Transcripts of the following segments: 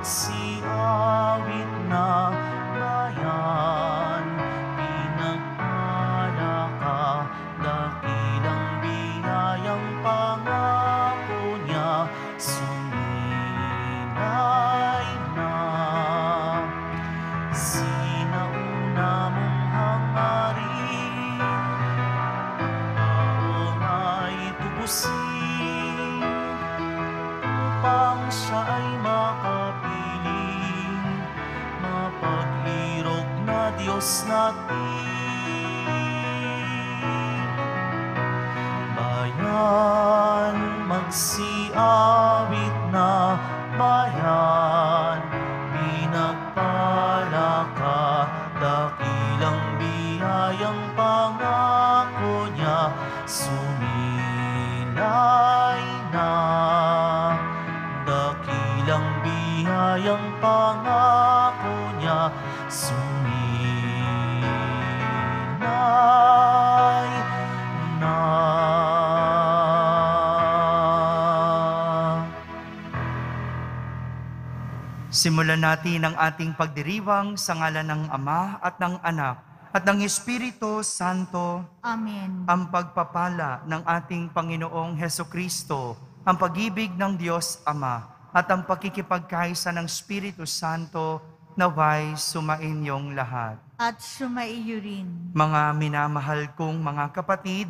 magsiawit na bayan. Pinagpala ka, dakilang biyayang pangako niya, sumilay na. Sinauna mong hangarin, taon ay tubusin, upang siya ay makapiling, mapaglirog na Diyos natin. Bayan, magsiawit na bayan, pinagpala ka, dakilang biyayang pangako niya, sumilay na. Dakilang biyayang pangako niya, sumilay na. Simulan natin ang ating pagdiriwang sa ngalan ng Ama at ng Anak at ng Espiritu Santo. Amen. Ang pagpapala ng ating Panginoong Hesukristo, ang pag-ibig ng Diyos Ama at ang pakikipagkaisa ng Espiritu Santo naway sumainyong lahat. At sumaiyo rin. Mga minamahal kong mga kapatid,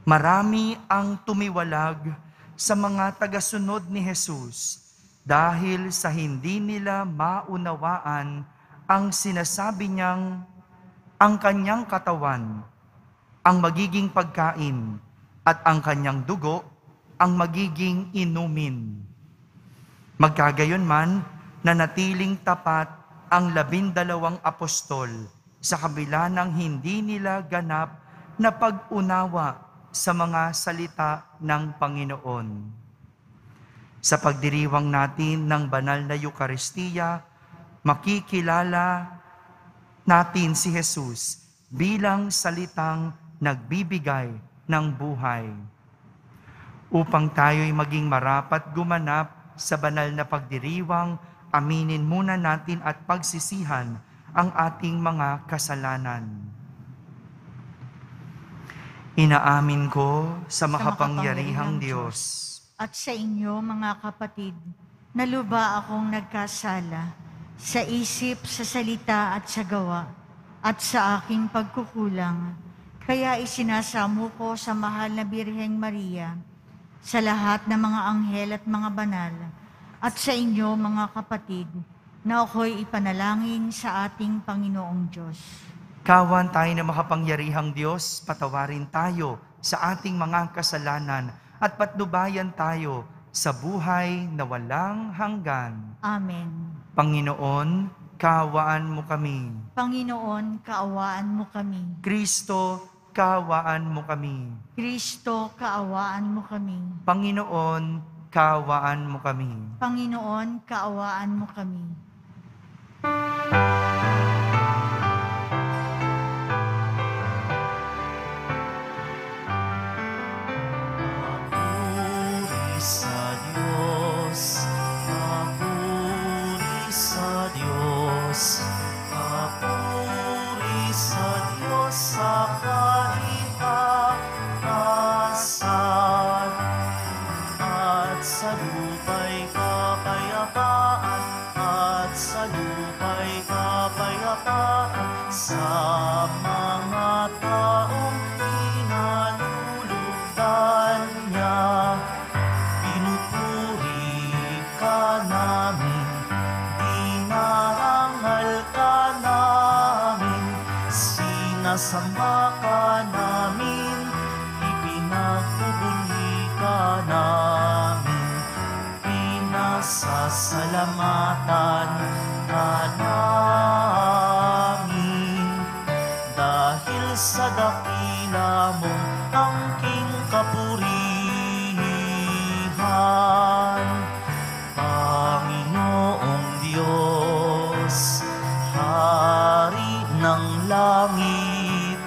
marami ang tumiwalag sa mga tagasunod ni Jesus dahil sa hindi nila maunawaan ang sinasabi niyang ang kanyang katawan, ang magiging pagkain, at ang kanyang dugo, ang magiging inumin. Magkagayon man, nanatiling tapat ang 12 apostol sa kabila ng hindi nila ganap na pag-unawa sa mga salita ng Panginoon. Sa pagdiriwang natin ng banal na Eucharistia, makikilala natin si Jesus bilang salitang nagbibigay ng buhay. Upang tayo'y maging marapat gumanap sa banal na pagdiriwang, aminin muna natin at pagsisihan ang ating mga kasalanan. Inaamin ko sa makapangyarihang Diyos At sa inyo, mga kapatid, na luba akong nagkasala sa isip, sa salita at sa gawa, at sa aking pagkukulang. Kaya isinasamo ko sa mahal na Birheng Maria, sa lahat ng mga anghel at mga banal, at sa inyo, mga kapatid, na ako'y ipanalangin sa ating Panginoong Diyos. Kawan tayo na makapangyarihang Diyos, patawarin tayo sa ating mga kasalanan at patnubayan tayo sa buhay na walang hanggan. Amen. Panginoon, kaawaan mo kami. Panginoon, kaawaan mo kami. Kristo, kaawaan mo kami. Kristo, kaawaan mo kami. Panginoon, kaawaan mo kami. Panginoon, kaawaan mo kami. Papuri sa Diyos, papuri sa Diyos, papuri sa Diyos sa kaitaasan, at sa lupa'y kapayapaan, at sa lupa'y kapayapaan sa mga taong pinalulugdan niya. Pinupuri ka namin, dinarangal ka namin, sinasamba ka namin, ipinagpupuli ka namin, pinasasalamatan ka namin. Dahil sa dakila mong angking kapurihan, Panginoong Diyos, Hari ng langit,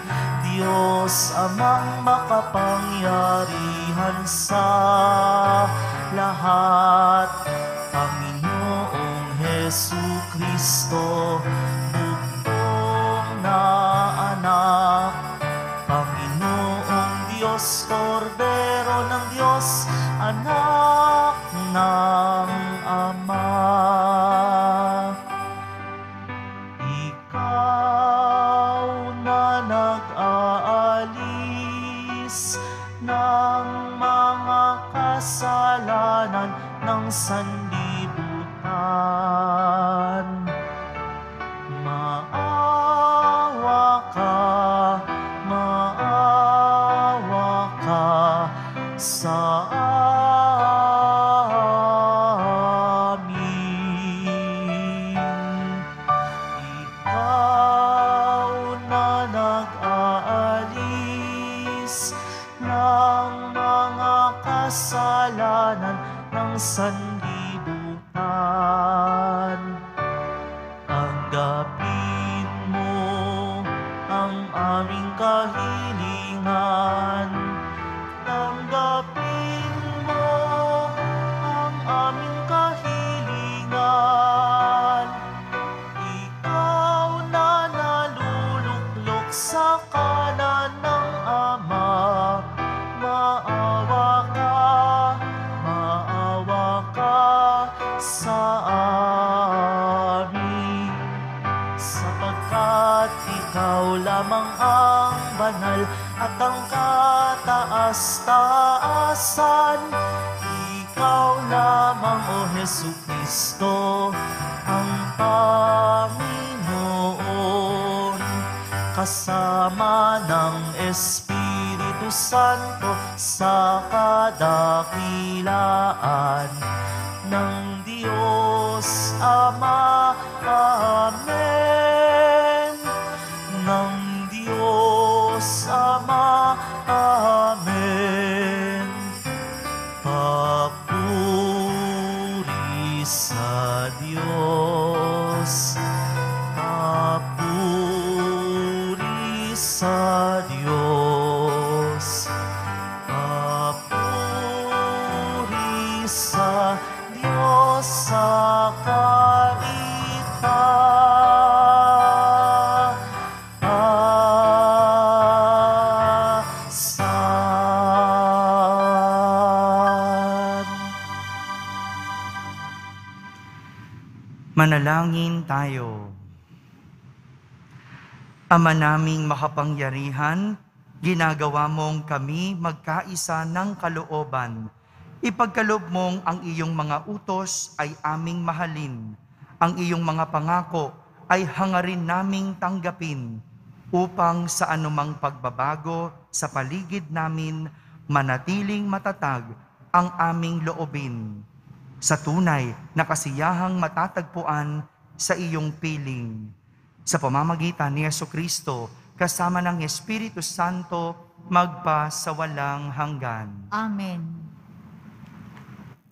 Diyos amang makapangyarihan sa lahat, Panginoong Jesucristo, bugtong na anak, Panginoong Diyos, Kordero ng Diyos, anak ng Ama. Ikaw na nag-aalis ng mga kasalanan ng sanlibutan. Maawa ka sa amin. Ikaw na nag-aalis ng mga kasalanan ng sanlibutan. Tanggapin mo ang aming kahilingan. Tanggapin mo ang aming kahilingan. Ikaw na naluluklok sa kanan ng Ama, maawa ka sa amin. Sapagkat ikaw lamang ang banal at ang kataas-taasan. Ikaw lamang, O Jesucristo, ang Panginoon. Kasama ng Espiritu Santo sa kadakilaan ng Diyos Ama. Amen. Ng Diyos Ama. Amen. Papuri sa Diyos. Papuri sa Diyos. Papuri sa Diyos sa Manalangin tayo. Ama naming makapangyarihan, ginagawa mong kami magkaisa ng kalooban. Ipagkaloob mong ang iyong mga utos ay aming mahalin. Ang iyong mga pangako ay hangarin naming tanggapin upang sa anumang pagbabago sa paligid namin manatiling matatag ang aming loobin. Sa tunay na kasiyahang matatagpuan sa iyong piling. Sa pamamagitan ni Jesucristo, kasama ng Espiritu Santo, magpa sa walang hanggan. Amen.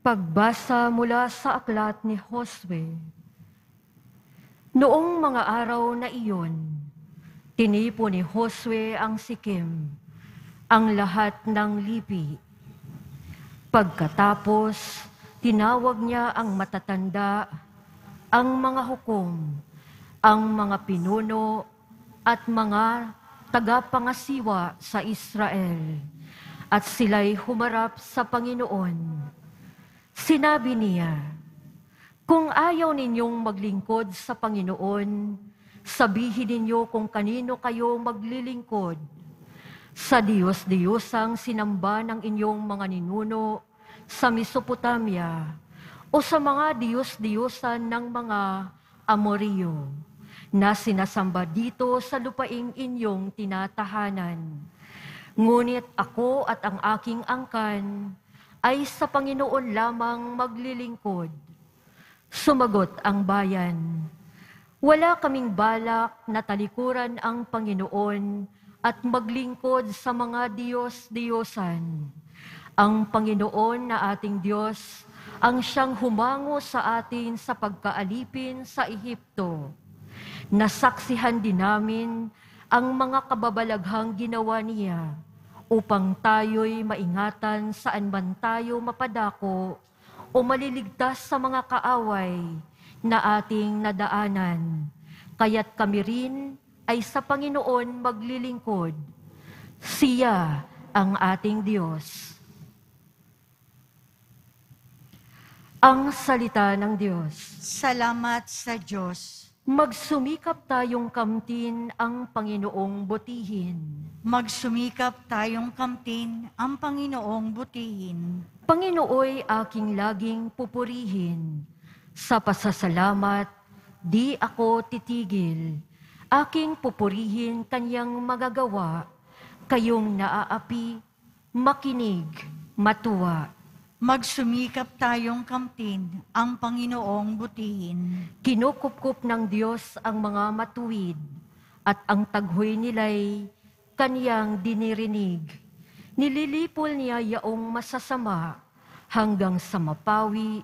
Pagbasa mula sa aklat ni Josue. Noong mga araw na iyon, tinipo ni Josue ang Sikem, ang lahat ng lipi. Pagkatapos, tinawag niya ang matatanda, ang mga hukom, ang mga pinuno at mga tagapangasiwa sa Israel, at sila'y humarap sa Panginoon. Sinabi niya, "Kung ayaw ninyong maglingkod sa Panginoon, sabihin ninyo kung kanino kayo maglilingkod. Sa Diyos-Diyosang sinamba ng inyong mga ninuno sa Mesopotamia, o sa mga Diyos-Diyosan ng mga Amoreo na sinasamba dito sa lupaing inyong tinatahanan. Ngunit ako at ang aking angkan ay sa Panginoon lamang maglilingkod." Sumagot ang bayan, "Wala kaming balak na talikuran ang Panginoon at maglingkod sa mga Diyos-Diyosan. Ang Panginoon na ating Diyos ang siyang humango sa atin sa pagkaalipin sa Ehipto. Nasaksihan din namin ang mga kababalaghang ginawa niya upang tayo'y maingatan saan man tayo mapadako o maliligtas sa mga kaaway na ating nadaanan. Kaya't kami rin ay sa Panginoon maglilingkod. Siya ang ating Diyos. Ang salita ng Diyos. Salamat sa Diyos. Magsumikap tayong kamtin ang Panginoong butihin. Magsumikap tayong kamtin ang Panginoong butihin. Panginooy aking laging pupurihin. Sa pasasalamat, di ako titigil. Aking pupurihin kanyang magagawa. Kayong naaapi, makinig, matuwa. Magsumikap tayong kamtin ang Panginoong butihin. Kinukupkup ng Diyos ang mga matuwid, at ang taghoy nila'y kaniyang dinirinig. Nililipol niya yaong masasama hanggang sa mapawi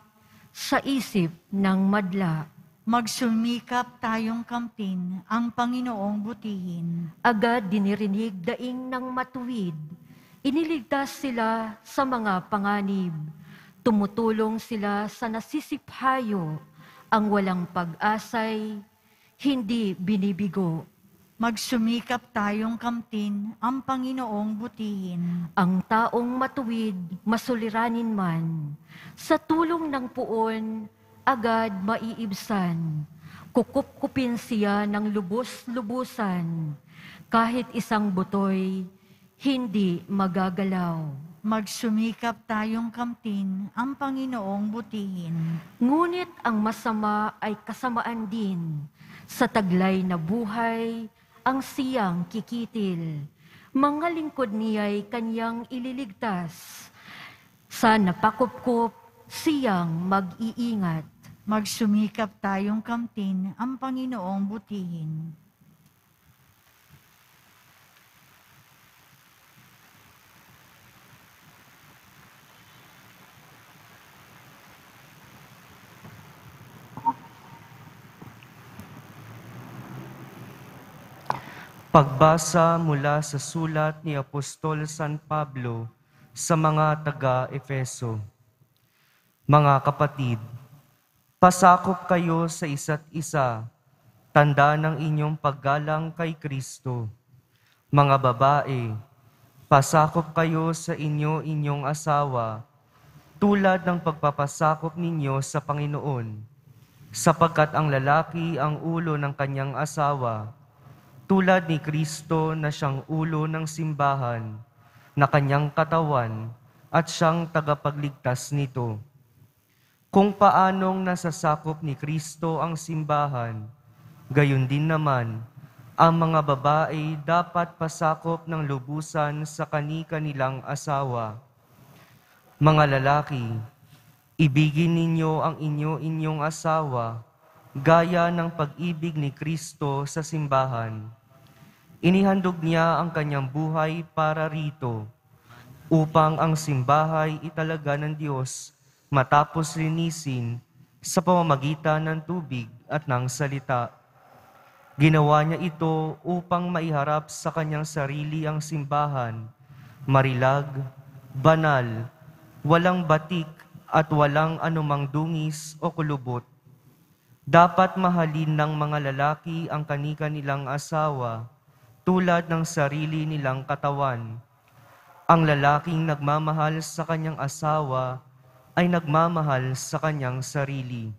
sa isip ng madla. Magsumikap tayong kamtin ang Panginoong butihin. Agad dinirinig daing ng matuwid. Iniligtas sila sa mga panganib. Tumutulong sila sa nasisiphayo. Ang walang pag-asay, hindi binibigo. Magsumikap tayong kamtin ang Panginoong butihin. Ang taong matuwid, masuliranin man. Sa tulong ng puon, agad maiibsan. Kukupkupin siya ng lubos-lubusan. Kahit isang butoy, hindi magagalaw. Magsumikap tayong kamtin ang Panginoong butihin. Ngunit ang masama ay kasamaan din. Sa taglay na buhay, ang siyang kikitil. Mga lingkod niya'y kanyang ililigtas. Sa napakupkup, siyang mag-iingat. Magsumikap tayong kamtin ang Panginoong butihin. Pagbasa mula sa sulat ni Apostol San Pablo sa mga taga-Efeso. Mga kapatid, pasakop kayo sa isa't isa, tanda ng inyong paggalang kay Kristo. Mga babae, pasakop kayo sa inyong asawa, tulad ng pagpapasakop ninyo sa Panginoon, sapagkat ang lalaki ang ulo ng kanyang asawa, tulad ni Kristo na siyang ulo ng simbahan, na kanyang katawan at siyang tagapagligtas nito. Kung paanong nasasakop ni Kristo ang simbahan, gayon din naman, ang mga babae dapat pasakop ng lubusan sa kani-kanilang asawa. Mga lalaki, ibigin ninyo ang inyong asawa, gaya ng pag-ibig ni Kristo sa simbahan. Inihandog niya ang kanyang buhay para rito, upang ang simbahay italaga ng Diyos matapos linisin sa pamamagitan ng tubig at ng salita. Ginawa niya ito upang maiharap sa kanyang sarili ang simbahan, marilag, banal, walang batik at walang anumang dungis o kulubot. Dapat mahalin ng mga lalaki ang kani-kanilang asawa tulad ng sarili nilang katawan. Ang lalaking nagmamahal sa kanyang asawa ay nagmamahal sa kanyang sarili.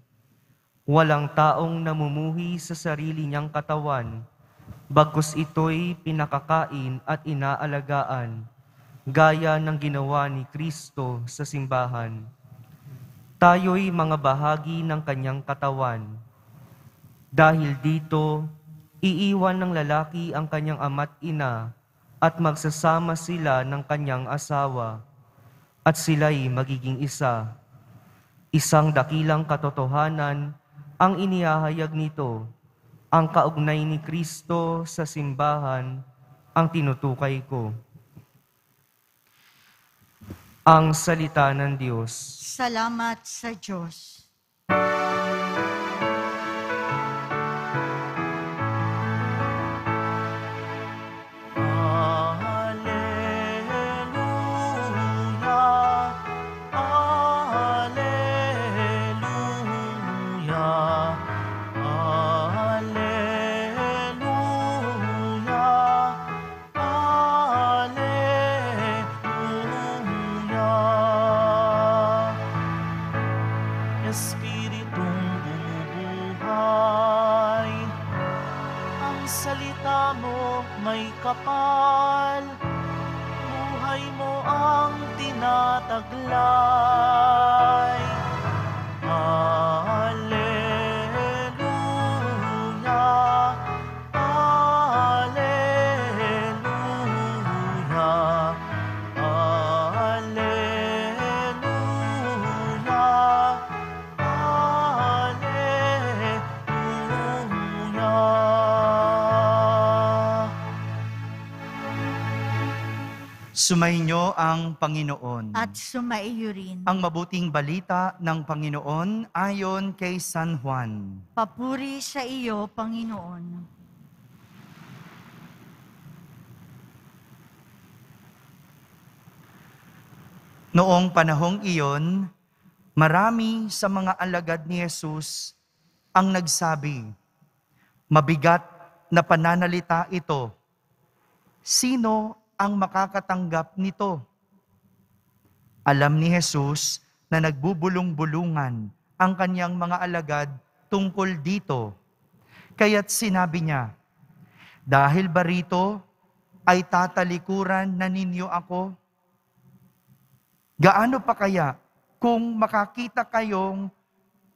Walang taong namumuhi sa sarili niyang katawan, bagkus ito'y pinakakain at inaalagaan, gaya ng ginawa ni Kristo sa simbahan. Tayo'y mga bahagi ng kanyang katawan. Dahil dito, iiwan ng lalaki ang kanyang ama't ina at magsasama sila ng kanyang asawa, at sila'y magiging isa. Isang dakilang katotohanan ang inihahayag nito, ang kaugnay ni Kristo sa simbahan ang tinutukay ko. Ang salita ng Diyos. Salamat sa Diyos. Alleluia, Alleluia. Espiritong bumubuhay. Ang salita mo may kapal, buhay mo ang tinataglay. Alleluia, Alleluia, Alleluia, Alleluia. Sumainyo ang Panginoon. At sumaiyo rin. Ang mabuting balita ng Panginoon ayon kay San Juan. Papuri sa iyo, Panginoon. Noong panahong iyon, marami sa mga alagad ni Jesus ang nagsabi, "Mabigat na pananalita ito. Sino ang makakatanggap nito?" Alam ni Jesus na nagbubulong-bulungan ang kanyang mga alagad tungkol dito. Kaya't sinabi niya, "Dahil ba rito ay tatalikuran na ninyo ako? Gaano pa kaya kung makakita kayong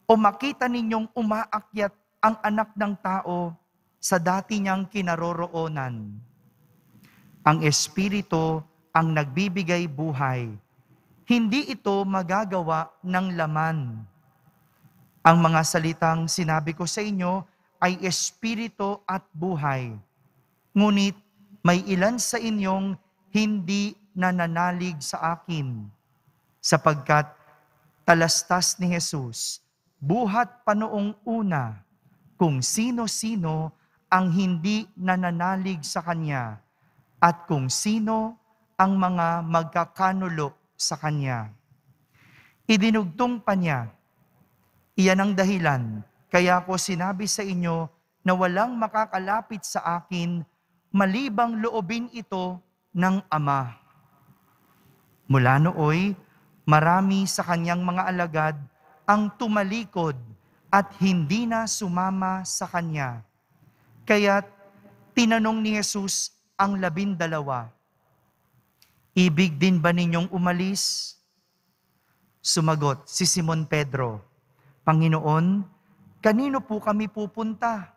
o makita ninyong umaakyat ang anak ng tao sa dati niyang kinaroroonan? Ang Espiritu ang nagbibigay buhay. Hindi ito magagawa ng laman. Ang mga salitang sinabi ko sa inyo ay Espiritu at buhay. Ngunit may ilan sa inyong hindi nananalig sa akin, sapagkat talastas ni Jesus, buhat pa noong una, kung sino-sino ang hindi nananalig sa Kanya at kung sino ang mga magkakanulo sa Kanya. Idinugtong pa niya, iyan ang dahilan, kaya ko sinabi sa inyo na walang makakalapit sa akin malibang loobin ito ng Ama." Mula nooy, marami sa kanyang mga alagad ang tumalikod at hindi na sumama sa kanya. Kaya't tinanong ni Jesus ang 12, "Ibig din ba ninyong umalis?" Sumagot si Simon Pedro, "Panginoon, kanino po kami pupunta?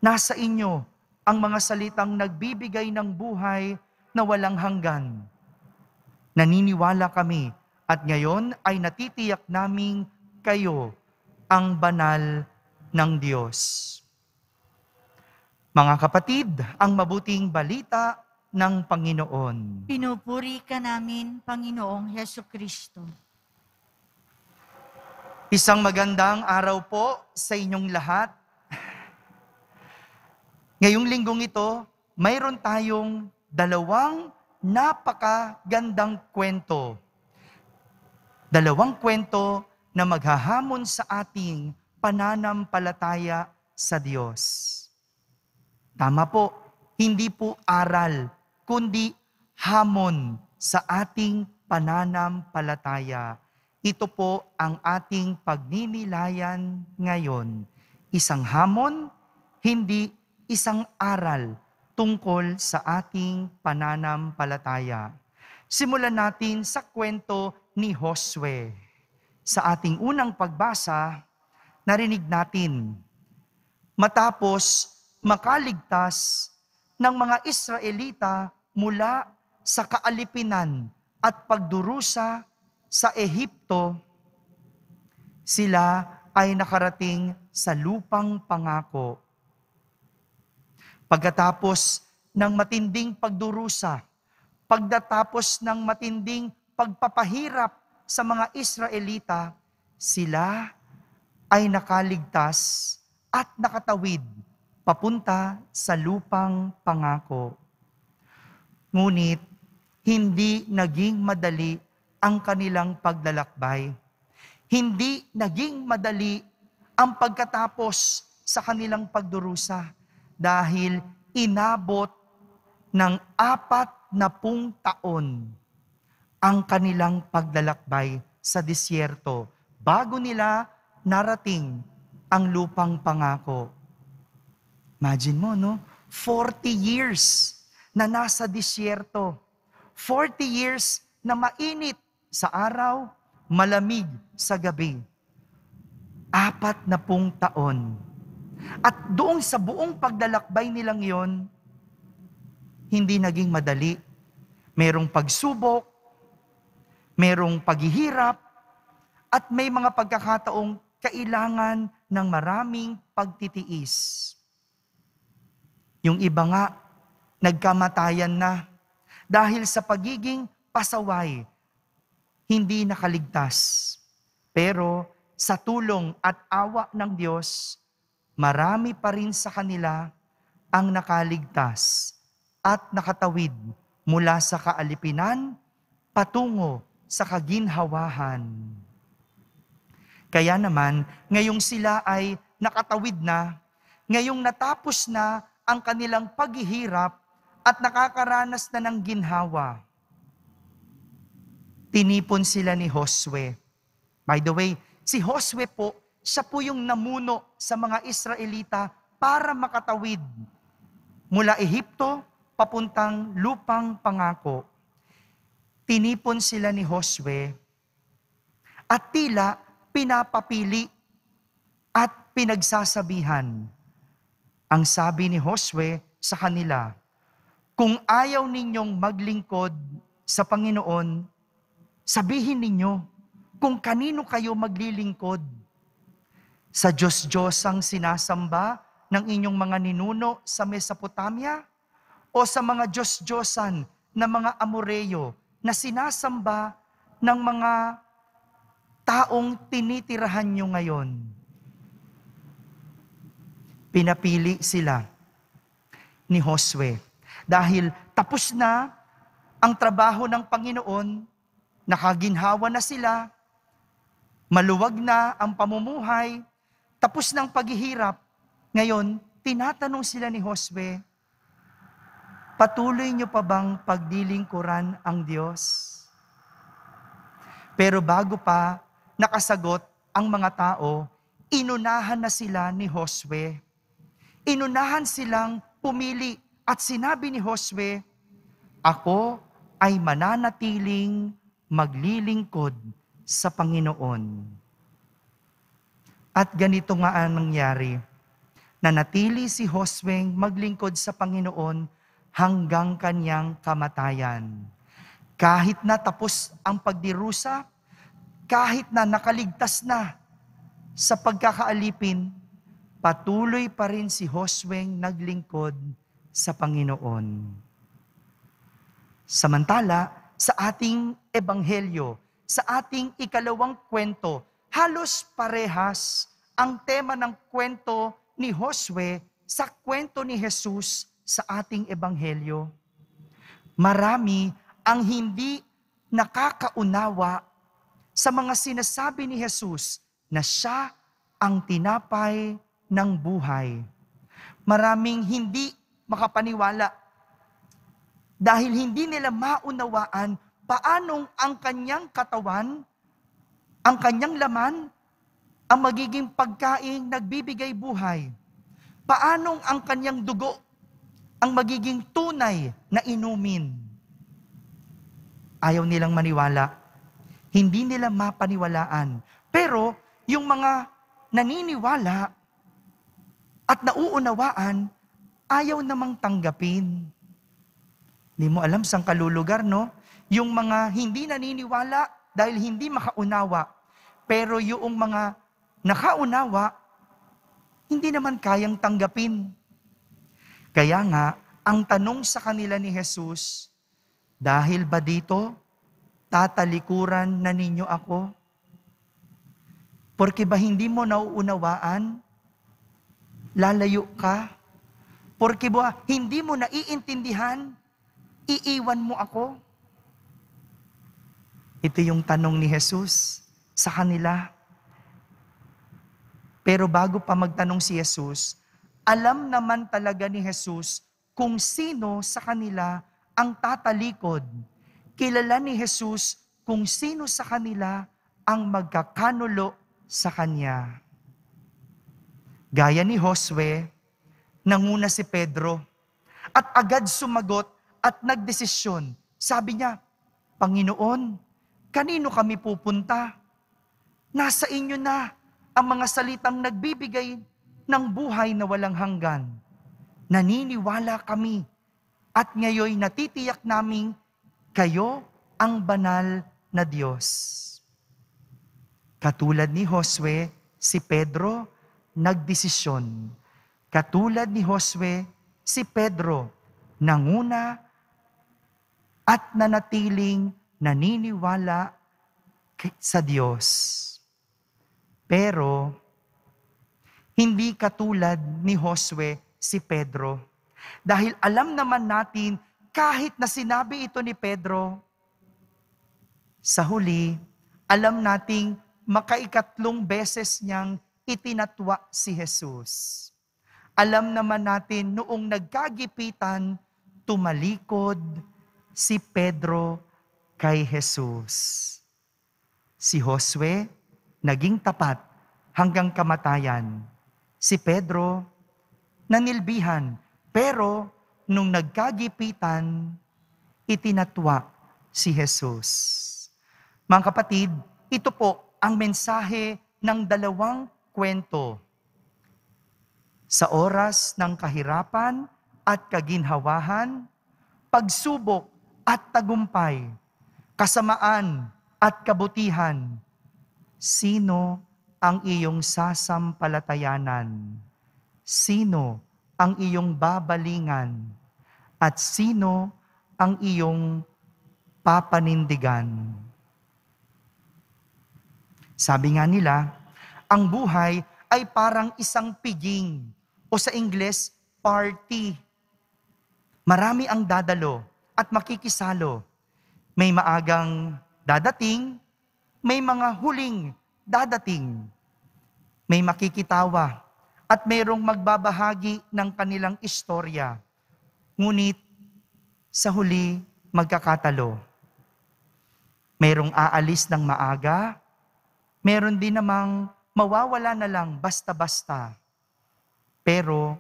Nasa inyo ang mga salitang nagbibigay ng buhay na walang hanggan. Naniniwala kami at ngayon ay natitiyak naming kayo ang banal ng Diyos." Mga kapatid, ang mabuting balita ng Panginoon. Pinupuri ka namin, Panginoong Hesukristo. Isang magandang araw po sa inyong lahat. Ngayong linggong ito, mayroon tayong dalawang napakagandang kwento. Dalawang kwento na maghahamon sa ating pananampalataya sa Diyos. Tama po, hindi po aral, kundi hamon sa ating pananampalataya. Ito po ang ating pagninilayan ngayon. Isang hamon, hindi isang aral tungkol sa ating pananampalataya. Simulan natin sa kwento ni Josue. Sa ating unang pagbasa, narinig natin, matapos makaligtas ng mga Israelita mula sa kaalipinan at pagdurusa sa Ehipto, sila ay nakarating sa lupang pangako. Pagkatapos ng matinding pagdurusa, pagdatapos ng matinding pagpapahirap sa mga Israelita, sila ay nakaligtas at nakatawid papunta sa lupang pangako. Ngunit, hindi naging madali ang kanilang paglalakbay. Hindi naging madali ang pagkatapos sa kanilang pagdurusa dahil inabot ng 40 taon ang kanilang paglalakbay sa disyerto bago nila narating ang lupang pangako. Imagine mo, no? 40 years na nasa disyerto. 40 years na mainit sa araw, malamig sa gabi. 40 taon. At doon sa buong paglalakbay nilang yon, hindi naging madali. Merong pagsubok, merong paghihirap, at may mga pagkakataong kailangan ng maraming pagtitiis. Yung iba nga, nagkamatayan na dahil sa pagiging pasaway, hindi nakaligtas. Pero sa tulong at awa ng Diyos, marami pa rin sa kanila ang nakaligtas at nakatawid mula sa kaalipinan patungo sa kaginhawahan. Kaya naman, ngayong sila ay nakatawid na, ngayong natapos na ang kanilang paghihirap at nakakaranas na ng ginhawa, tinipon sila ni Josue. By the way, si Josue po, siya po yung namuno sa mga Israelita para makatawid mula Ehipto papuntang lupang pangako. Tinipon sila ni Josue at tila pinapapili at pinagsasabihan. Ang sabi ni Josue sa kanila, kung ayaw ninyong maglingkod sa Panginoon, sabihin ninyo kung kanino kayo maglilingkod. Sa Diyos-Diyosang sinasamba ng inyong mga ninuno sa Mesopotamia o sa mga Diyos-Diyosan na mga Amoreyo na sinasamba ng mga taong tinitirahan nyo ngayon? Pinapili sila ni Josue dahil tapos na ang trabaho ng Panginoon, nakaginhawa na sila, maluwag na ang pamumuhay, tapos ng paghihirap. Ngayon, tinatanong sila ni Josue, patuloy niyo pa bang pagdilingkuran ang Diyos? Pero bago pa nakasagot ang mga tao, inunahan na sila ni Josue. Inunahan silang pumili at sinabi ni Josue, ako ay mananatiling maglilingkod sa Panginoon. At ganito nga ang nangyari, nanatili si Josue maglingkod sa Panginoon hanggang kanyang kamatayan. Kahit na tapos ang pagdirusa, kahit na nakaligtas na sa pagkakaalipin, patuloy pa rin si Josue naglingkod sa Panginoon. Samantala, sa ating ebanghelyo, sa ating ikalawang kwento, halos parehas ang tema ng kwento ni Josue sa kwento ni Jesus sa ating ebanghelyo. Marami ang hindi nakakaunawa sa mga sinasabi ni Jesus na siya ang tinapay ng buhay. Maraming hindi makapaniwala dahil hindi nila maunawaan paanong ang kanyang katawan, ang kanyang laman, ang magiging pagkain nagbibigay buhay. Paanong ang kanyang dugo ang magiging tunay na inumin. Ayaw nilang maniwala. Hindi nila mapaniwalaan. Pero yung mga naniniwala at nauunawaan, ayaw namang tanggapin. Hindi mo alam saan kalulugar, no? Yung mga hindi naniniwala dahil hindi makaunawa. Pero yung mga nakaunawa, hindi naman kayang tanggapin. Kaya nga, ang tanong sa kanila ni Jesus, dahil ba dito, tatalikuran na ninyo ako? Porque ba hindi mo nauunawaan? Lalayo ka? Porque ba hindi mo naiintindihan? Iiwan mo ako? Ito yung tanong ni Jesus sa kanila. Pero bago pa magtanong si Jesus, alam naman talaga ni Jesus kung sino sa kanila ang tatalikod. Kilala ni Jesus kung sino sa kanila ang magkakanulo sa kanya. Gaya ni Josue, nanguna si Pedro at agad sumagot at nagdesisyon. Sabi niya, Panginoon, kanino kami pupunta? Nasa inyo na ang mga salitang nagbibigay ng buhay na walang hanggan. Naniniwala kami at ngayon natitiyak naming kayo ang banal na Diyos. Katulad ni Josue, si Pedro nagdesisyon. Katulad ni Josue, si Pedro nanguna at nanatiling naniniwala sa Diyos. Pero, hindi katulad ni Josue si Pedro. Dahil alam naman natin, kahit na sinabi ito ni Pedro, sa huli, alam nating makaikatlong beses niyang itinatwa si Jesus. Alam naman natin, noong nagkagipitan, tumalikod si Pedro kay Jesus. Si Josue, naging tapat hanggang kamatayan. Si Pedro, nanilbihan, pero nung nagkagipitan, itinatwa si Jesus. Mga kapatid, ito po ang mensahe ng dalawang kwento. Sa oras ng kahirapan at kaginhawahan, pagsubok at tagumpay, kasamaan at kabutihan, sino ang iyong sasampalatayanan? Sino ang iyong babalingan? At sino ang iyong papanindigan? Sabi nga nila, ang buhay ay parang isang piging o sa Ingles, party. Marami ang dadalo at makikisalo. May maagang dadating, may mga huling dadating. May makikitawa at mayroong magbabahagi ng kanilang istorya. Ngunit sa huli, magkakatalo. Mayroong aalis ng maaga, meron din namang mawawala na lang basta-basta. Pero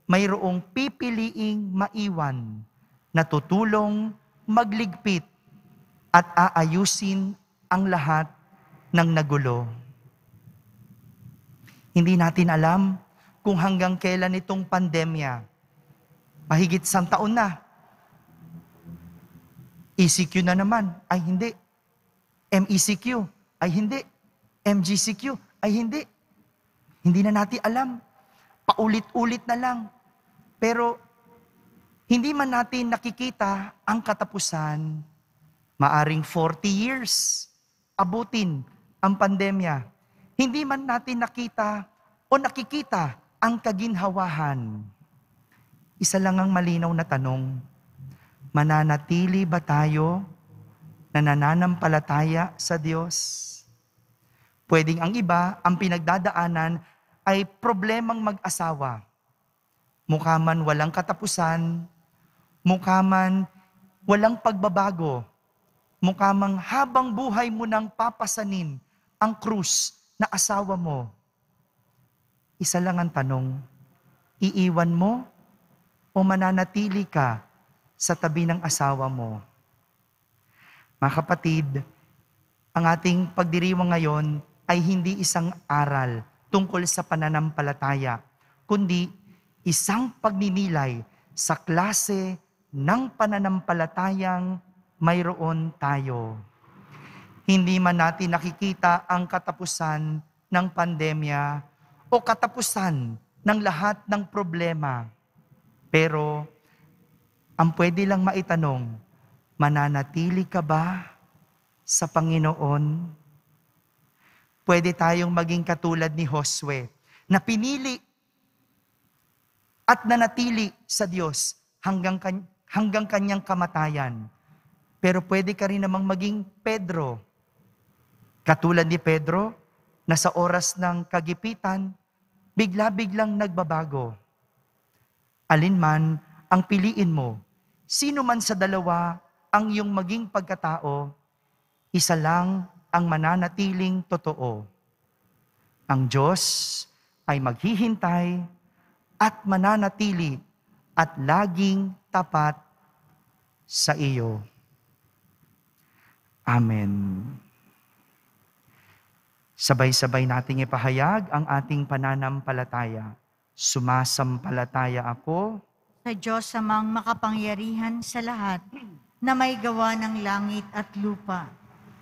mayroong pipiliing maiwan na tutulong magligpit at aayusin ang lahat ng nagulo. Hindi natin alam kung hanggang kailan itong pandemya. Mahigit 100 taon na. ECQ na naman, ay hindi. MECQ, ay hindi. MGCQ, ay hindi. Hindi na natin alam. Paulit-ulit na lang. Pero hindi man natin nakikita ang katapusan. Maaring 40 years abutin ang pandemya. Hindi man natin nakita o nakikita ang kaginhawahan. Isa lang ang malinaw na tanong, mananatili ba tayo na nananampalataya sa Diyos? Pwedeng ang iba, ang pinagdadaanan ay problemang mag-asawa. Mukha man walang katapusan, mukha man walang pagbabago, mukha man habang buhay mo nang papasanin ang krus na asawa mo. Isa lang ang tanong, iiwan mo o mananatili ka sa tabi ng asawa mo? Mga kapatid, ang ating pagdiriwang ngayon ay hindi isang aral tungkol sa pananampalataya, kundi isang pagninilay sa klase ng pananampalatayang mayroon tayo. Hindi man natin nakikita ang katapusan ng pandemya o katapusan ng lahat ng problema. Pero ang pwede lang maitanong, mananatili ka ba sa Panginoon? Pwede tayong maging katulad ni Josue na pinili at nanatili sa Diyos hanggang kanyang kamatayan. Pero pwede ka rin namang maging Pedro. Katulad ni Pedro na sa oras ng kagipitan, bigla-biglang nagbabago. Alin man ang piliin mo, sino man sa dalawa ang iyong maging pagkatao, isa lang ang mananatiling totoo. Ang Diyos ay maghihintay at mananatili at laging tapat sa iyo. Amen. Sabay-sabay nating ipahayag ang ating pananampalataya. Sumasampalataya ako Sa Diyos amang makapangyarihan sa lahat, na may gawa ng langit at lupa.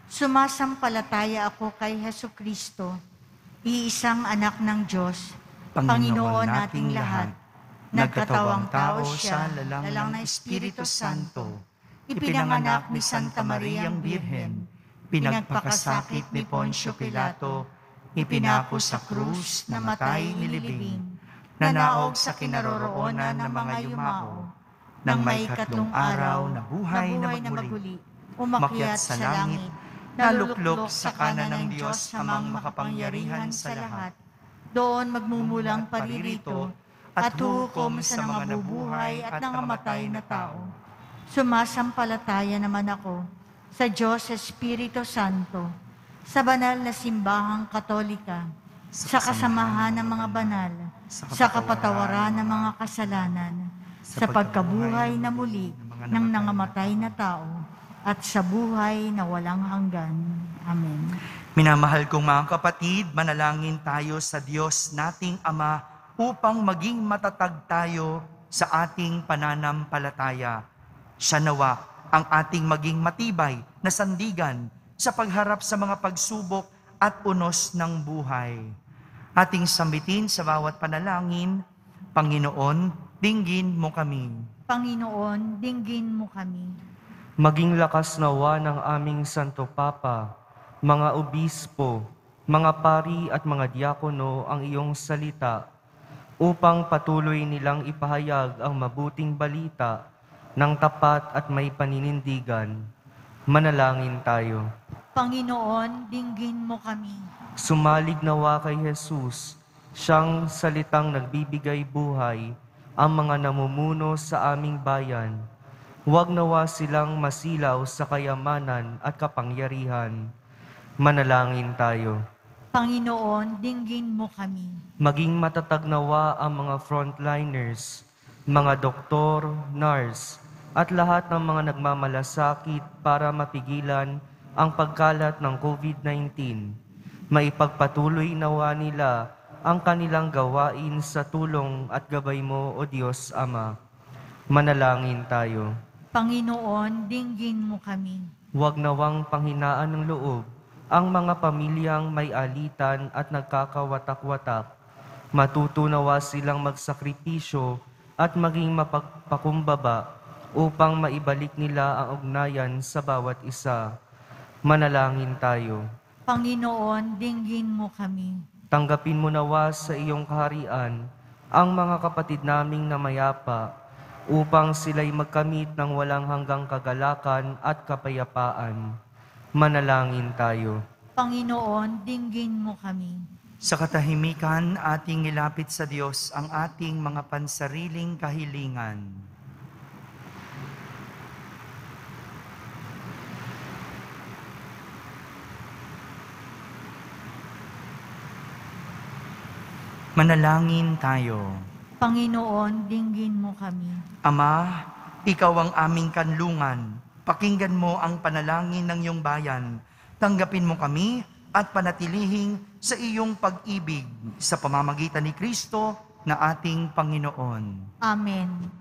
Sumasampalataya ako kay Hesukristo, iisang anak ng Diyos, Panginoon nating lahat. Nagkatawang tao siya, lalang ng Espiritu Santo. Ipinanganak ni Santa Mariang Birhen, pinagpakasakit ni Poncio Pilato, ipinako sa krus, namatay, nilibing, nanaog sa kinaroroonan ng mga yumao, nang may katlong araw na buhay na magmuli, umakyat sa langit, naluklok sa kanan ng Diyos amang makapangyarihan sa lahat. Doon magmumulang paririto at hukom sa mga nabubuhay at nangamatay na tao. Sumasampalataya naman ako sa Diyos Espiritu Santo, sa banal na simbahang Katolika, sa kasamahan ng mga banal, sa kapatawaran ng mga kasalanan, sa pagkabuhay na muli ng nangamatay na tao, at sa buhay na walang hanggan. Amen. Minamahal kong mga kapatid, manalangin tayo sa Diyos nating Ama upang maging matatag tayo sa ating pananampalataya. Siya nawa ang ating maging matibay na sandigan sa pagharap sa mga pagsubok at unos ng buhay. Ating sambitin sa bawat panalangin, Panginoon, dinggin mo kami. Panginoon, dinggin mo kami. Maging lakas nawa ng aming Santo Papa, mga obispo, mga pari at mga diakono ang iyong salita upang patuloy nilang ipahayag ang mabuting balita ng tapat at may paninindigan. Manalangin tayo. Panginoon, dinggin mo kami. Sumalig nawa kay Jesus, siyang salitang nagbibigay buhay, ang mga namumuno sa aming bayan. Huwag nawa silang masilaw sa kayamanan at kapangyarihan. Manalangin tayo. Panginoon, dinggin mo kami. Maging matatag nawa ang mga frontliners, mga doktor, nurse, at lahat ng mga nagmamalasakit para mapigilan ang pagkalat ng COVID-19. Maipagpatuloy nawa nila ang kanilang gawain sa tulong at gabay mo, O Diyos Ama. Manalangin tayo. Panginoon, dinggin mo kami. Huwag nawang panghinaan ng loob ang mga pamilyang may alitan at nagkakawatak-watak. Matutunawa silang magsakripisyo at maging mapagpakumbaba upang maibalik nila ang ugnayan sa bawat isa. Manalangin tayo. Panginoon, dinggin mo kami. Tanggapin mo nawa sa iyong kaharian ang mga kapatid naming namayapa upang sila'y magkamit ng walang hanggang kagalakan at kapayapaan. Manalangin tayo. Panginoon, dinggin mo kami. Sa katahimikan, ating ilapit sa Diyos ang ating mga pansariling kahilingan. Manalangin tayo. Panginoon, dinggin mo kami. Ama, ikaw ang aming kanlungan. Pakinggan mo ang panalangin ng iyong bayan. Tanggapin mo kami at panatilihing sa iyong pag-ibig sa pamamagitan ni Kristo na ating Panginoon. Amen.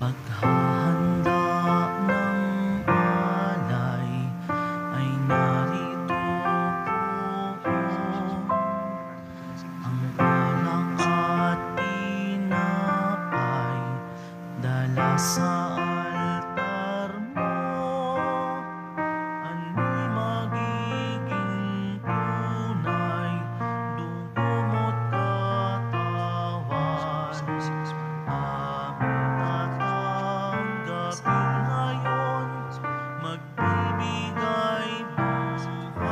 Paghahanda ng alay ay narito po. Ang alak at tinapay dala sa altar mo. Ano'y magiging tunay, dugo mo't katawan. Tatanggapin ngayon, magbibigay buhay.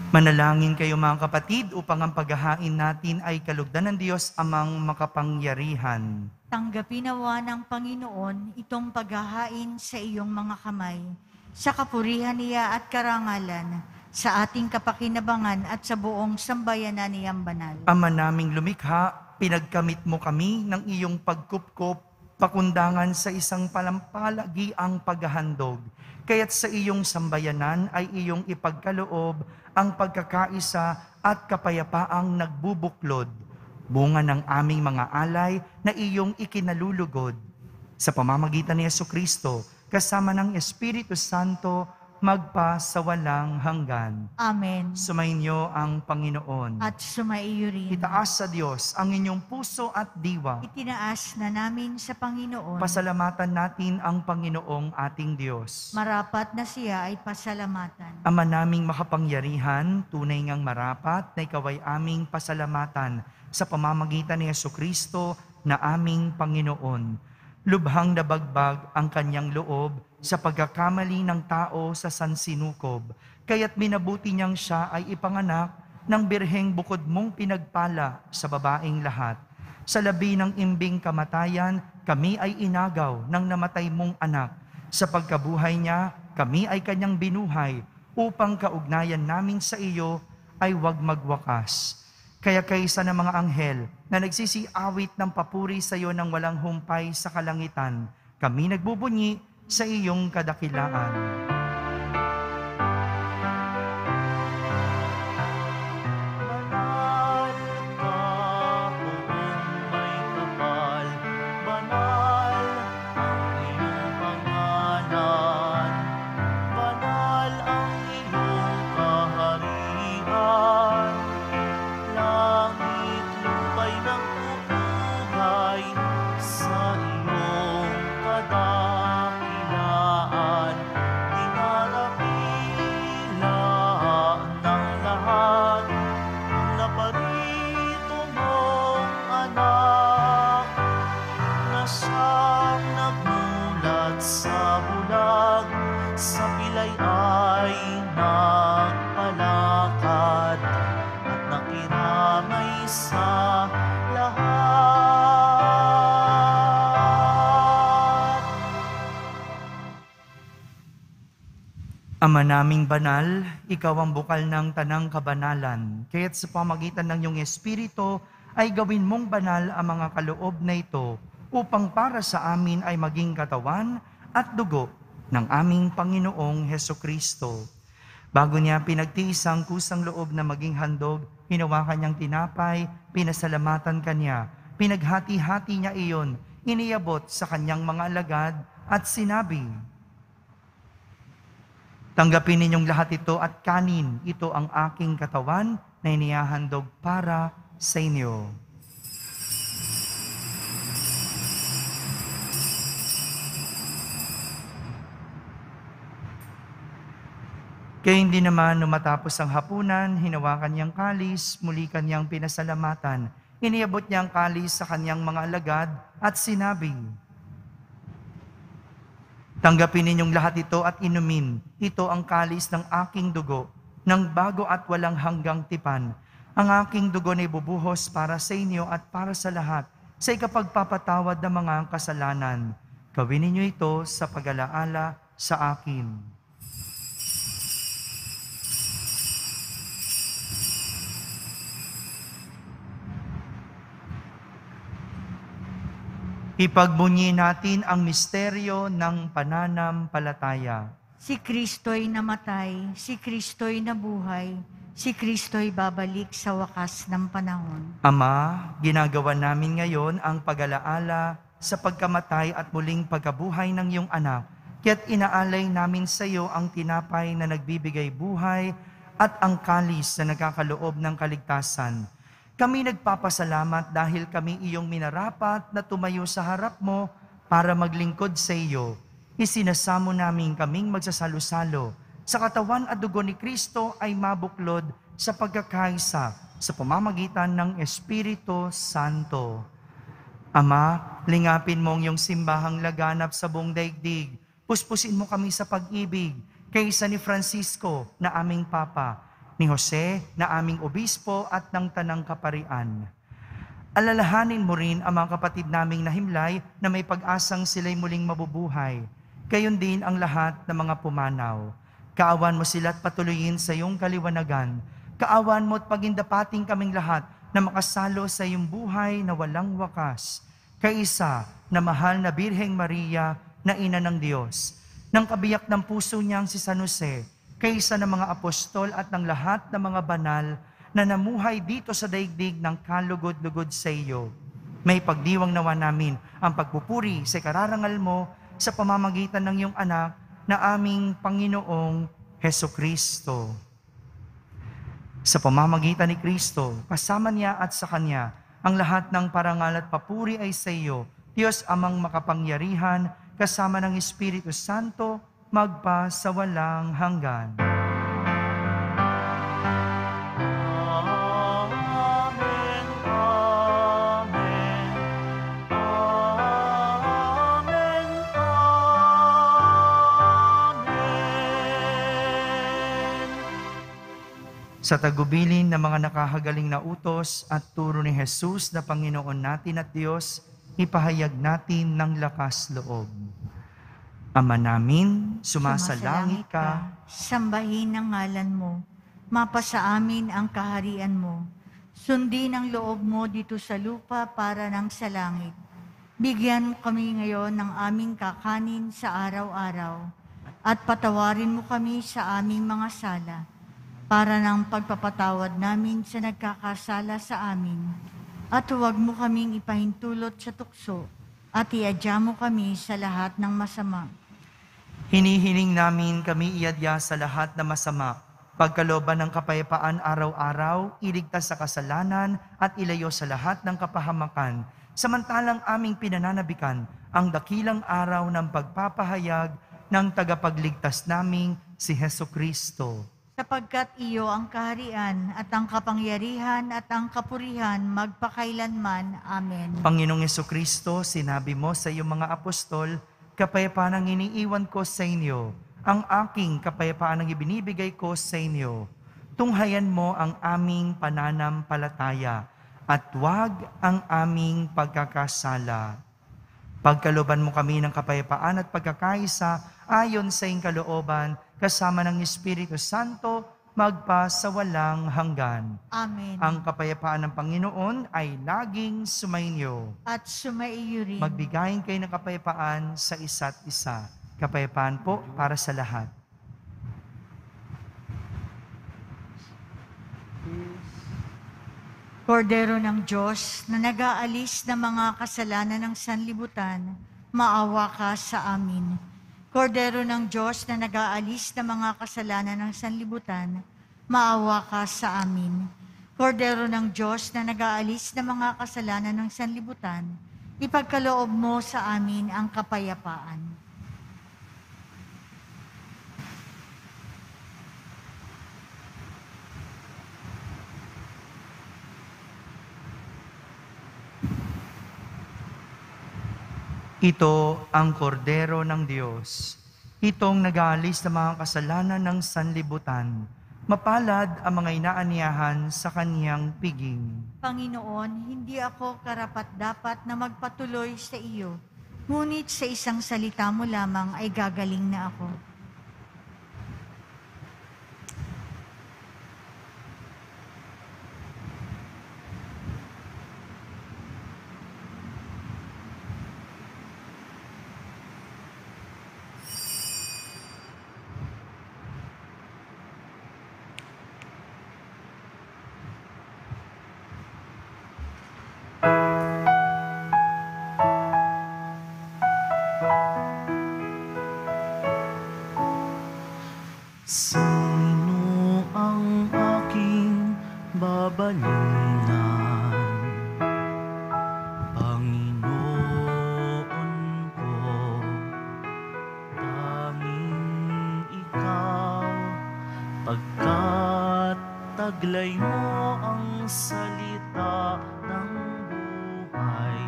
Manalangin kayo mga kapatid upang ang paghahain natin ay kalugdan ng Diyos amang makapangyarihan. Tanggapin nawa ng Panginoon itong paghahain sa iyong mga kamay, sa kapurihan niya at karangalan, sa ating kapakinabangan at sa buong sambayanan niyang banal. Ama naming lumikha, pinagkamit mo kami ng iyong pagkupkop, pakundangan sa isang palampalagiang paghahandog. Kaya't sa iyong sambayanan ay iyong ipagkaloob ang pagkakaisa at kapayapaang nagbubuklod, bunga ng aming mga alay na iyong ikinalulugod. Sa pamamagitan ni Jesucristo, kasama ng Espiritu Santo, magpa sa walang hanggan. Amen. Sumainyo ang Panginoon. At sumaiyo rin. Itaas sa Diyos ang inyong puso at diwa. Itinaas na namin sa Panginoon. Pasalamatan natin ang Panginoong ating Diyos. Marapat na siya ay pasalamatan. Ama naming makapangyarihan, tunay ngang marapat na ikaw ay aming pasalamatan sa pamamagitan ni Jesucristo na aming Panginoon. Lubhang nabagbag ang kanyang loob sa pagkakamali ng tao sa sansinukob, kaya't minabuti niyang siya ay ipanganak ng birheng bukod mong pinagpala sa babaeng lahat. Sa labi ng imbing kamatayan, kami ay inagaw ng namatay mong anak. Sa pagkabuhay niya, kami ay kanyang binuhay upang kaugnayan namin sa iyo ay huwag magwakas. Kaya kaysa ng mga anghel na nagsisiawit ng papuri sa iyo ng walang humpay sa kalangitan, kami nagbubunyi sa iyong kadakilaan. Banal ka, buong may kapal, banal ang iyong pangalan, banal ang iyong kaharian, langit lupa'y nagpupuhay sa iyong kadakilaan, dinarapilan ng lahat na parito mong anak, na siyang nagmulat sa bulag, sa pilay ay nagpalakad, at nakiramay sa lahat. Ama naming banal, ikaw ang bukal ng tanang kabanalan. Kaya't sa pamagitan ng iyong Espiritu ay gawin mong banal ang mga kaloob na ito upang para sa amin ay maging katawan at dugo ng aming Panginoong Hesukristo. Bago niya pinagtiis ang kusang loob na maging handog, hinawakan niyang tinapay, pinasalamatan kanya, pinaghati-hati niya iyon, iniabot sa kanyang mga alagad at sinabi, "Tanggapin ninyong lahat ito at kanin, ito ang aking katawan na inihahandog para sa inyo." Kaya hindi naman matapos ang hapunan, hinawakan niyang kalis, muli kanyang pinasalamatan. Iniabot niya ang kalis sa kanyang mga alagad at sinabi, "Tanggapin ninyong lahat ito at inumin. Ito ang kalis ng aking dugo, ng bago at walang hanggang tipan. Ang aking dugo na ibubuhos para sa inyo at para sa lahat, sa ikapagpapatawad ng mga kasalanan. Gawin ninyo ito sa pag-alaala sa akin." Ipagbunyi natin ang misteryo ng pananampalataya. Si Kristo'y namatay, si Kristo'y nabuhay, si Kristo'y babalik sa wakas ng panahon. Ama, ginagawa namin ngayon ang pag-alaala sa pagkamatay at muling pagkabuhay ng iyong anak. Kaya't inaalay namin sa iyo ang tinapay na nagbibigay buhay at ang kalis na nagkakaloob ng kaligtasan. Kami nagpapasalamat dahil kami iyong minarapat na tumayo sa harap mo para maglingkod sa iyo. Isinasamo namin kaming magsasalo-salo sa katawan at dugo ni Kristo ay mabuklod sa pagkakaisa sa pamamagitan ng Espiritu Santo. Ama, lingapin mo ang iyong simbahang laganap sa buong daigdig. Puspusin mo kami sa pag-ibig. kaisa ni Francisco na aming Papa, ni Jose na aming Obispo at ng Tanang Kaparian. Alalahanin mo rin ang mga kapatid naming nahimlay na may pag-asang sila'y muling mabubuhay. Gayon din ang lahat ng mga pumanaw. Kaawan mo sila at patuloyin sa iyong kaliwanagan. Kaawan mo at pagindapating kaming lahat na makasalo sa iyong buhay na walang wakas. Kaisa na mahal na Birheng Maria na Ina ng Diyos, ng kabiyak ng puso niyang si San Jose, kaisa ng mga apostol at ng lahat ng mga banal na namuhay dito sa daigdig ng kalugod-lugod sa iyo. May pagdiwang nawa namin ang pagpupuri sa kararangal mo sa pamamagitan ng iyong anak na aming Panginoong Hesukristo. Sa pamamagitan ni Kristo, kasama niya at sa Kanya, ang lahat ng parangal at papuri ay sa iyo, Diyos Amang makapangyarihan, kasama ng Espiritu Santo, magpa sa walang hanggan. Amen, amen, amen, amen. Sa tagubilin ng mga nakahagaling na utos at turo ni Jesus na Panginoon natin at Diyos, ipahayag natin ng lakas loob. Ama namin, sumasalangit ka, sambahin ang ngalan mo, mapasa amin ang kaharian mo, sundin ang loob mo dito sa lupa para ng sa langit. Bigyan mo kami ngayon ng aming kakanin sa araw-araw, at patawarin mo kami sa aming mga sala, para ng pagpapatawad namin sa nagkakasala sa amin. At huwag mo kaming ipahintulot sa tukso, at iadya mo kami sa lahat ng masama. hinihiling namin kami iadya sa lahat na masama, pagkalooban ng kapayapaan araw-araw, iligtas sa kasalanan at ilayo sa lahat ng kapahamakan, samantalang aming pinananabikan ang dakilang araw ng pagpapahayag ng tagapagligtas naming si Hesukristo. Sapagkat iyo ang kaharian at ang kapangyarihan at ang kapurihan magpakailanman. Amen. Panginoong Hesukristo, sinabi mo sa iyong mga apostol, kapayapaan ang iniiwan ko sa inyo, ang aking kapayapaan ang ibinibigay ko sa inyo. Tunghayan mo ang aming pananampalataya at huwag ang aming pagkakasala. Pagkalooban mo kami ng kapayapaan at pagkakaisa ayon sa iyong kalooban, kasama ng Espiritu Santo, magpa sa walang hanggan. Amen. Ang kapayapaan ng Panginoon ay laging sumainyo. At sumaiyo rin. Magbigayin kayo ng kapayapaan sa isa't isa. Kapayapaan po para sa lahat. Kordero ng Diyos na nag-aalis ng mga kasalanan ng sanlibutan, maawa ka sa amin. Kordero ng Diyos na nag-aalis ng mga kasalanan ng sanlibutan, maawa ka sa amin. Kordero ng Diyos na nag-aalis ng mga kasalanan ng sanlibutan, ipagkaloob mo sa amin ang kapayapaan. Ito ang kordero ng Diyos. Itong nag-aalis ng mga kasalanan ng sanlibutan. Mapalad ang mga inaaniyahan sa kaniyang piging. Panginoon, hindi ako karapat-dapat na magpatuloy sa iyo, ngunit sa isang salita mo lamang ay gagaling na ako. Sino ang aking babalingan? Panginoon ko, tanging ikaw, pagkat taglay mo ang salita ng buhay.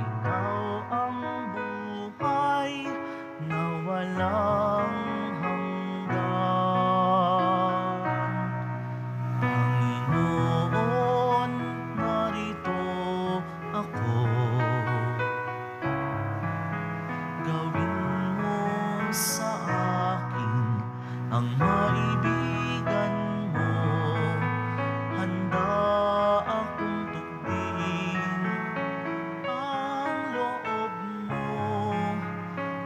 Ikaw ang buhay na walang hanggan. ang maibigan mo. Handa akong tukdin ang loob mo,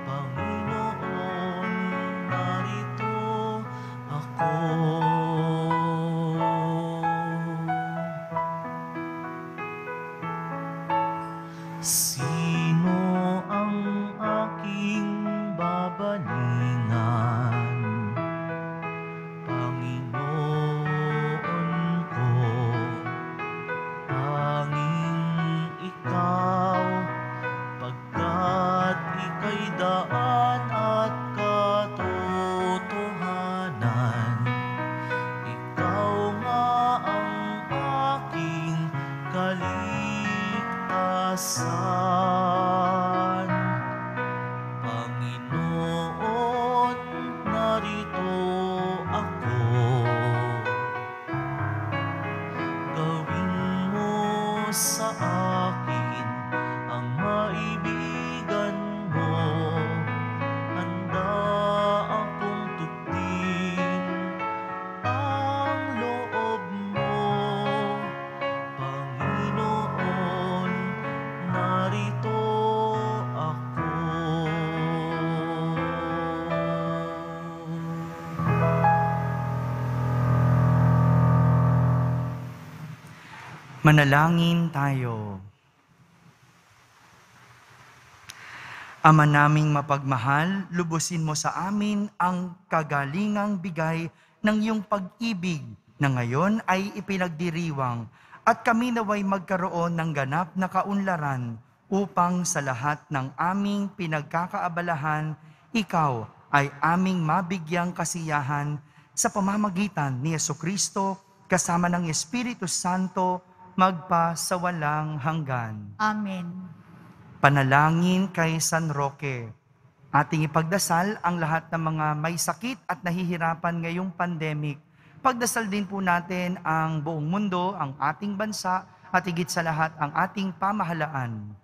Panginoon, narito ako. Sino ang aking babalingan? Panginoon ko, tanging ikaw, pagkat ika'y daan at katotohanan. Ikaw nga ang aking kaligtasan. Panginoon, narito ako. Gawin mo sa akin ang maibigan mo. Handa akong tukdin ang loob mo, Panginoon, narito ako. Manalangin tayo. Ama naming mapagmahal, lubusin mo sa amin ang kagalingang bigay ng iyong pag-ibig na ngayon ay ipinagdiriwang at kami naway magkaroon ng ganap na kaunlaran upang sa lahat ng aming pinagkakaabalahan, ikaw ay aming mabigyang kasiyahan sa pamamagitan ni Jesucristo kasama ng Espiritu Santo magpa sa walang hanggan. Amen. Panalangin kay San Roque. Ating ipagdasal ang lahat ng mga may sakit at nahihirapan ngayong pandemic. Pagdasal din po natin ang buong mundo, ang ating bansa, at higit sa lahat ang ating pamahalaan.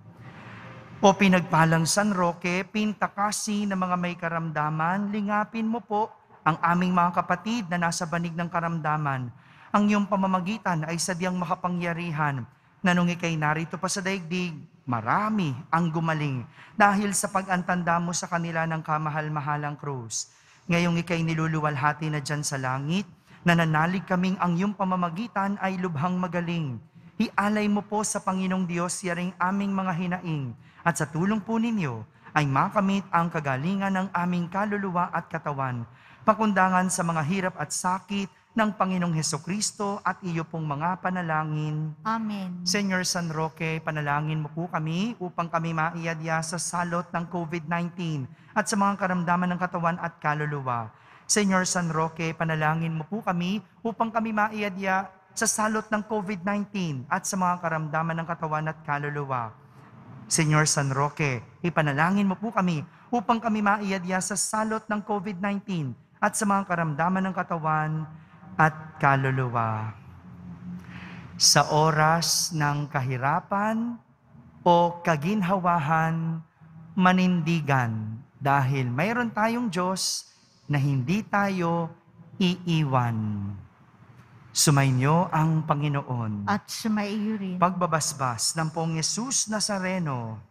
O pinagpalang San Roque, pintakasi ng mga may karamdaman, lingapin mo po ang aming mga kapatid na nasa banig ng karamdaman. Ang iyong pamamagitan ay sadyang makapangyarihan na nung ikay narito pa sa daigdig, marami ang gumaling dahil sa pag-antanda mo sa kanila ng kamahal-mahalang krus. Ngayong ikay niluluwalhati na dyan sa langit, nananalig kaming ang iyong pamamagitan ay lubhang magaling. Ialay mo po sa Panginoong Diyos yaring aming mga hinaing at sa tulong po ninyo ay makamit ang kagalingan ng aming kaluluwa at katawan, pakundangan sa mga hirap at sakit ng Panginoong Hesukristo at iyo pong mga panalangin. Amen. Senyor San Roque, panalangin mo po kami upang kami maiyadya sa salot ng COVID-19 at sa mga karamdaman ng katawan at kaluluwa. Senyor San Roque, panalangin mo po kami upang kami maiyadya sa salot ng COVID-19 at sa mga karamdaman ng katawan at kaluluwa. Senyor San Roque, ipanalangin mo po kami upang kami maiyadya sa salot ng COVID-19 at sa mga karamdaman ng katawan at kaluluwa. Sa oras ng kahirapan o kaginhawahan, manindigan dahil mayroon tayong Diyos na hindi tayo iiwan. Sumainyo ang Panginoon. At sumaiyo rin. Pagbabasbas ng Poong Yesus Nazareno.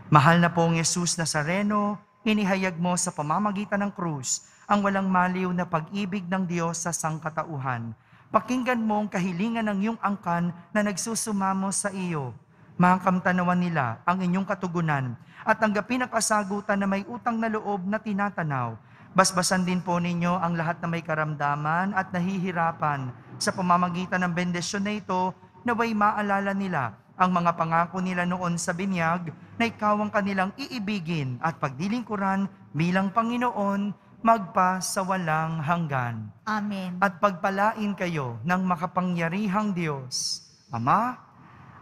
Mahal na Poong Yesus Nazareno, inihayag mo sa pamamagitan ng krus ang walang maliw na pag-ibig ng Diyos sa sangkatauhan. Pakinggan mo ang kahilingan ng iyong angkan na nagsusumamo sa iyo. Makamtanawan nila ang inyong katugunan at tanggapin ang kasagutan na may utang na loob na tinatanaw. Basbasan din po ninyo ang lahat na may karamdaman at nahihirapan sa pamamagitan ng bendisyon na ito, naway maalala nila ang mga pangako nila noon sa binyag na ikaw ang kanilang iibigin at pagdilingkuran bilang Panginoon magpa sa walang hanggan. Amen. At pagpalain kayo ng makapangyarihang Diyos, Ama,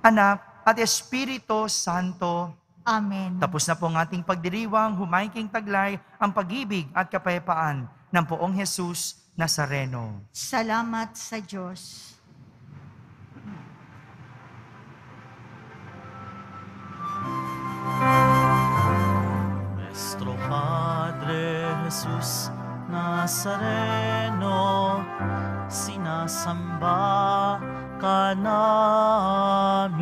Anak, at Espiritu Santo. Amen. Tapos na po ang ating pagdiriwang, humaiking taglay ang pag-ibig at kapayapaan ng Poong Jesus Nazareno. Salamat sa Diyos. Nuestro Padre Jesús, Nazareno, sinasamba ka namin.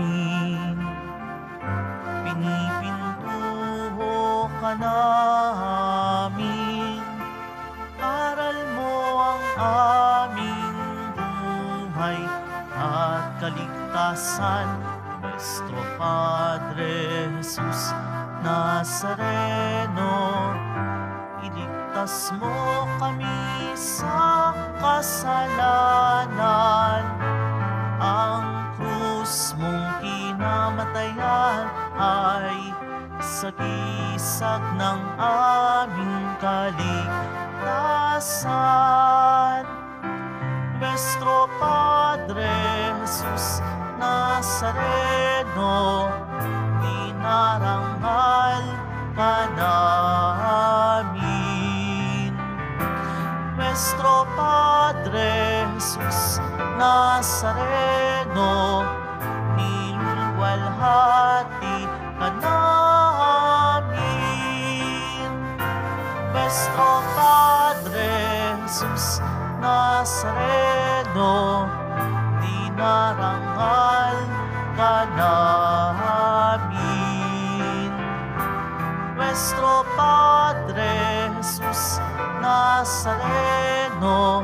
Pinipintuho ka namin. Aral mo ang aming buhay at kaligtasan. Nuestro Padre Jesus Nazareno, iligtas mo kami sa kasalanan. Ang krus mong kinamatayan ay sagisag ng aming kaligtasan. Nuestro Padre Jesus Nazareno, dinarangal ka namin. Nuestro Padre Jesus Nazareno, niluluwalhati ka namin. Nuestro Padre Jesus Nazareno, dinarangal ka namin. Nuestro Padre Jesus Nazareno,